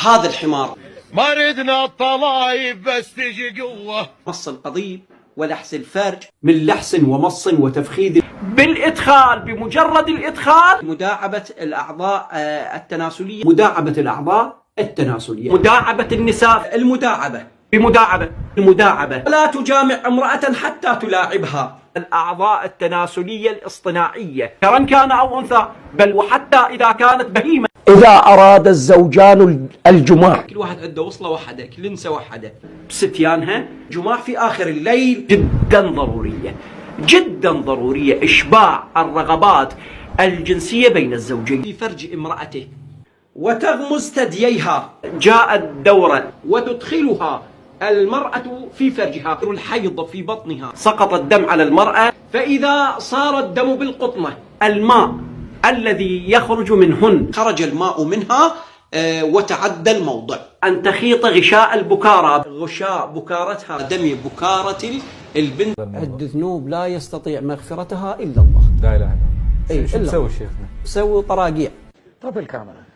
هذا الحمار ما ردنا الطلايب بس تجي قوة. مص القضيب ولحس الفرج من لحس ومص وتفخيذ بالإدخال، بمجرد الإدخال مداعبة الأعضاء التناسلية، مداعبة الأعضاء التناسلية، مداعبة النساء، المداعبة، المداعبة لا تجامع امرأة حتى تلاعبها، الأعضاء التناسلية الاصطناعية ذكرا كان أو أنثى، بل وحتى إذا كانت بهيمة. إذا أراد الزوجان الجماع، كل واحد عنده وصلة واحدة، كل انثى واحدة بستيانها، جماع في آخر الليل جدا ضرورية إشباع الرغبات الجنسية بين الزوجين في فرج امرأته، وتغمز ثدييها، جاءت دورة وتدخلها المرأة في فرجها، الحيض في بطنها، سقط الدم على المرأة، فإذا صار الدم بالقطنة، الماء الذي يخرج منهن خرج الماء منها وتعدى الموضع، أن تخيط غشاء البكارة، غشاء بكارتها، دم بكارة البنت. عد ذنوب لا يستطيع مغفرتها إلا الله. لا إله إلا الله. إيه شو إلا تسوي شيخنا؟ سوي طراقيع. طفي الكاميرا.